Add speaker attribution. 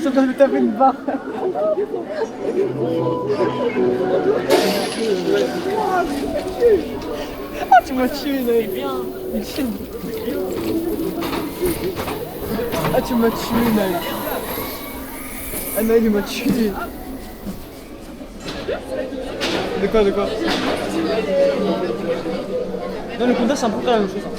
Speaker 1: Ça doit me taper une barre. Ah, tu m'as tué, Naël. Ah, tu m'as tué, Naël. Ah, Naël, il m'a tué. De quoi? Non, le Conda, c'est un peu la même chose.